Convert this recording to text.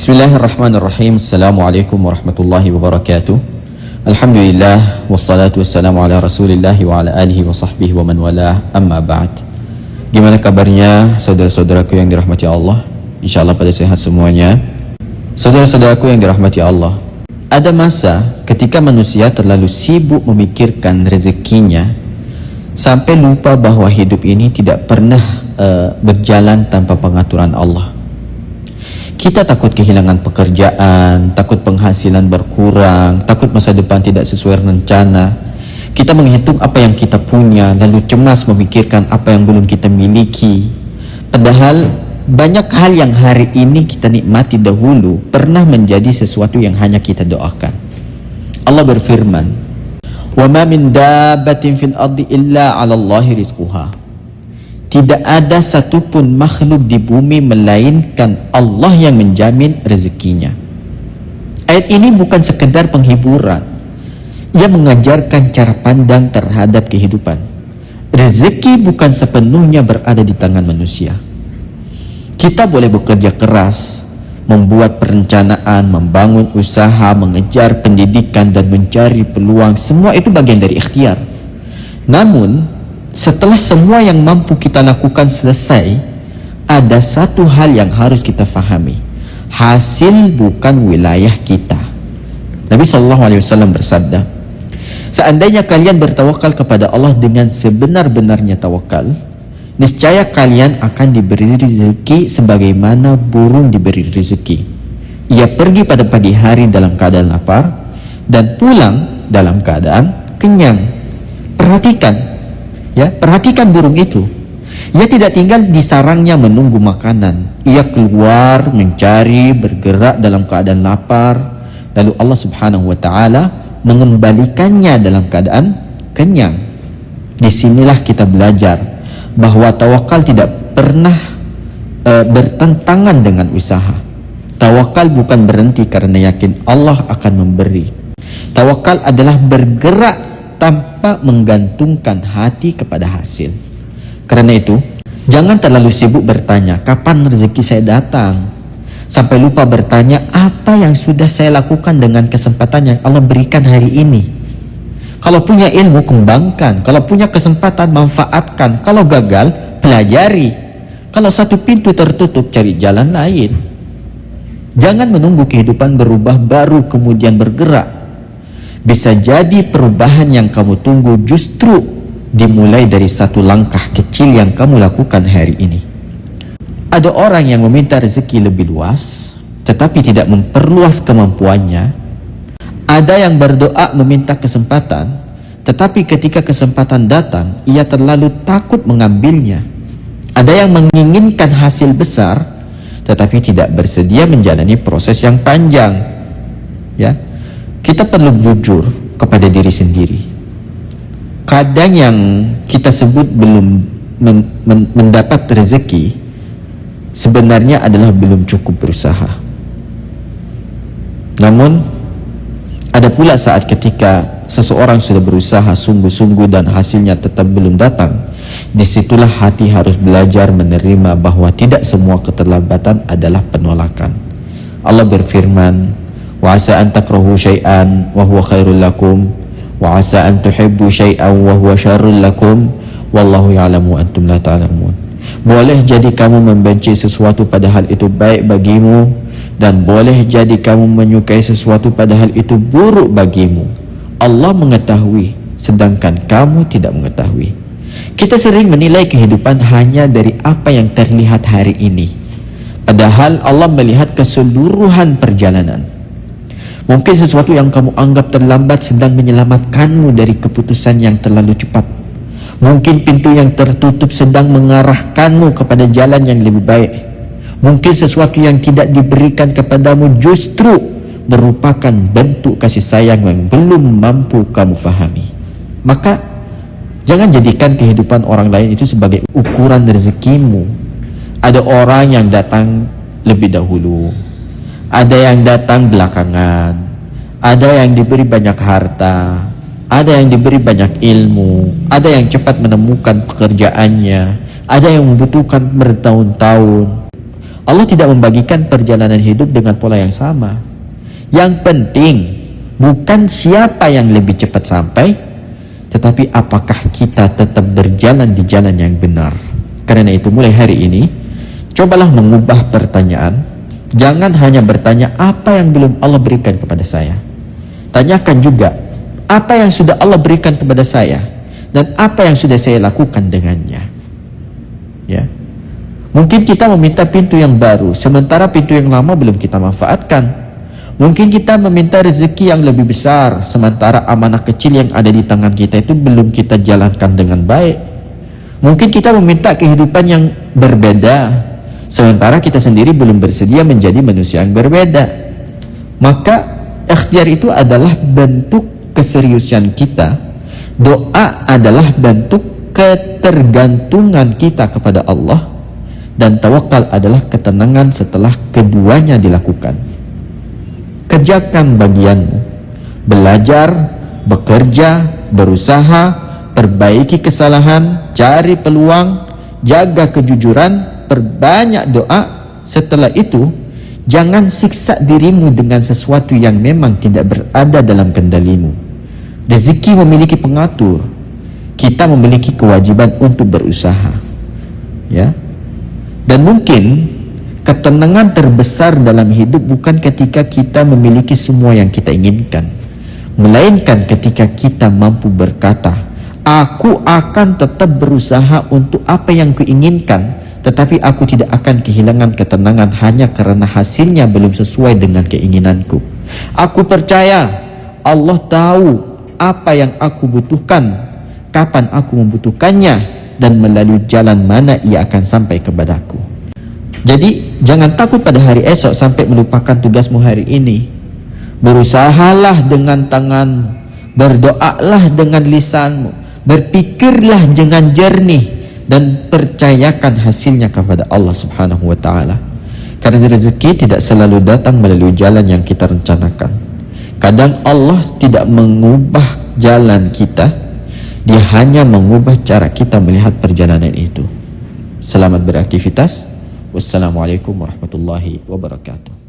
Bismillahirrahmanirrahim. Assalamualaikum warahmatullahi wabarakatuh. Alhamdulillah wassalatu wassalamu ala Rasulillah wa ala alihi wa sahbihi wa man walah, amma ba'd. Gimana kabarnya saudara-saudaraku yang dirahmati Allah? Insyaallah pada sehat semuanya. Saudara-saudaraku yang dirahmati Allah, ada masa ketika manusia terlalu sibuk memikirkan rezekinya sampai lupa bahwa hidup ini tidak pernah berjalan tanpa pengaturan Allah. Kita takut kehilangan pekerjaan, takut penghasilan berkurang, takut masa depan tidak sesuai rencana. Kita menghitung apa yang kita punya, lalu cemas memikirkan apa yang belum kita miliki. Padahal banyak hal yang hari ini kita nikmati dahulu pernah menjadi sesuatu yang hanya kita doakan. Allah berfirman, "Wa ma min dabbatin fil ardi illa 'ala Allahi rizquha." Tidak ada satupun makhluk di bumi melainkan Allah yang menjamin rezekinya. Ayat ini bukan sekedar penghiburan. Ia mengajarkan cara pandang terhadap kehidupan. Rezeki bukan sepenuhnya berada di tangan manusia. Kita boleh bekerja keras, membuat perencanaan, membangun usaha, mengejar pendidikan dan mencari peluang. Semua itu bagian dari ikhtiar. Namun setelah semua yang mampu kita lakukan selesai, ada satu hal yang harus kita fahami. Hasil bukan wilayah kita. Nabi SAW bersabda, seandainya kalian bertawakal kepada Allah dengan sebenar-benarnya tawakal, niscaya kalian akan diberi rezeki sebagaimana burung diberi rezeki. Ia pergi pada pagi hari dalam keadaan lapar dan pulang dalam keadaan kenyang. Perhatikan burung itu. Ia tidak tinggal di sarangnya menunggu makanan. Ia keluar mencari, bergerak dalam keadaan lapar. Lalu Allah Subhanahu wa Ta'ala mengembalikannya dalam keadaan kenyang. Disinilah kita belajar bahwa tawakal tidak pernah bertentangan dengan usaha. Tawakal bukan berhenti karena yakin Allah akan memberi. Tawakal adalah bergerak tanpa menggantungkan hati kepada hasil. Karena itu, jangan terlalu sibuk bertanya, kapan rezeki saya datang? Sampai lupa bertanya, apa yang sudah saya lakukan dengan kesempatan yang Allah berikan hari ini? Kalau punya ilmu, kembangkan. Kalau punya kesempatan, manfaatkan. Kalau gagal, pelajari. Kalau satu pintu tertutup, cari jalan lain. Jangan menunggu kehidupan berubah baru kemudian bergerak. Bisa jadi perubahan yang kamu tunggu justru dimulai dari satu langkah kecil yang kamu lakukan hari ini. Ada orang yang meminta rezeki lebih luas tetapi tidak memperluas kemampuannya. Ada yang berdoa meminta kesempatan tetapi ketika kesempatan datang ia terlalu takut mengambilnya. Ada yang menginginkan hasil besar tetapi tidak bersedia menjalani proses yang panjang. Kita perlu jujur kepada diri sendiri. Kadang yang kita sebut belum mendapat rezeki sebenarnya adalah belum cukup berusaha. Namun ada pula saat ketika seseorang sudah berusaha sungguh-sungguh dan hasilnya tetap belum datang. Disitulah hati harus belajar menerima bahwa tidak semua keterlambatan adalah penolakan. Allah berfirman, wa asa an takrahu syai'an wa huwa khairul lakum wa asa an tuhibbu syai'an wa huwa syarrul lakum wallahu ya'lamu antum la ta'lamun. Boleh jadi kamu membenci sesuatu padahal itu baik bagimu, dan boleh jadi kamu menyukai sesuatu padahal itu buruk bagimu. Allah mengetahui sedangkan kamu tidak mengetahui. Kita sering menilai kehidupan hanya dari apa yang terlihat hari ini, padahal Allah melihat keseluruhan perjalanan. Mungkin sesuatu yang kamu anggap terlambat sedang menyelamatkanmu dari keputusan yang terlalu cepat. Mungkin pintu yang tertutup sedang mengarahkanmu kepada jalan yang lebih baik. Mungkin sesuatu yang tidak diberikan kepadamu justru merupakan bentuk kasih sayang yang belum mampu kamu fahami. Maka jangan jadikan kehidupan orang lain itu sebagai ukuran rezekimu. Ada orang yang datang lebih dahulu, ada yang datang belakangan, ada yang diberi banyak harta, ada yang diberi banyak ilmu, ada yang cepat menemukan pekerjaannya, ada yang membutuhkan bertahun-tahun. Allah tidak membagikan perjalanan hidup dengan pola yang sama. Yang penting bukan siapa yang lebih cepat sampai, tetapi apakah kita tetap berjalan di jalan yang benar. Karena itu mulai hari ini, cobalah mengubah pertanyaan. Jangan hanya bertanya apa yang belum Allah berikan kepada saya. Tanyakan juga apa yang sudah Allah berikan kepada saya dan apa yang sudah saya lakukan dengannya. Ya. Mungkin kita meminta pintu yang baru, sementara pintu yang lama belum kita manfaatkan. Mungkin kita meminta rezeki yang lebih besar, sementara amanah kecil yang ada di tangan kita itu belum kita jalankan dengan baik. Mungkin kita meminta kehidupan yang berbeda, sementara kita sendiri belum bersedia menjadi manusia yang berbeda. Maka ikhtiar itu adalah bentuk keseriusan kita. Doa adalah bentuk ketergantungan kita kepada Allah. Dan tawakal adalah ketenangan setelah keduanya dilakukan. Kerjakan bagianmu. Belajar, bekerja, berusaha, perbaiki kesalahan, cari peluang, jaga kejujuran, perbanyak doa. Setelah itu, jangan siksa dirimu dengan sesuatu yang memang tidak berada dalam kendalimu. Rezeki memiliki pengatur. Kita memiliki kewajiban untuk berusaha. Ya. Dan mungkin ketenangan terbesar dalam hidup bukan ketika kita memiliki semua yang kita inginkan, melainkan ketika kita mampu berkata, aku akan tetap berusaha untuk apa yang kuinginkan, tetapi aku tidak akan kehilangan ketenangan hanya karena hasilnya belum sesuai dengan keinginanku. Aku percaya Allah tahu apa yang aku butuhkan, kapan aku membutuhkannya, dan melalui jalan mana ia akan sampai kepadaku. Jadi jangan takut pada hari esok sampai melupakan tugasmu hari ini. Berusahalah dengan tanganmu, berdoalah dengan lisanmu, berpikirlah dengan jernih, dan percayakan hasilnya kepada Allah Subhanahu wa ta'ala. Karena rezeki tidak selalu datang melalui jalan yang kita rencanakan. Kadang Allah tidak mengubah jalan kita, Dia hanya mengubah cara kita melihat perjalanan itu. Selamat beraktivitas. Wassalamualaikum warahmatullahi wabarakatuh.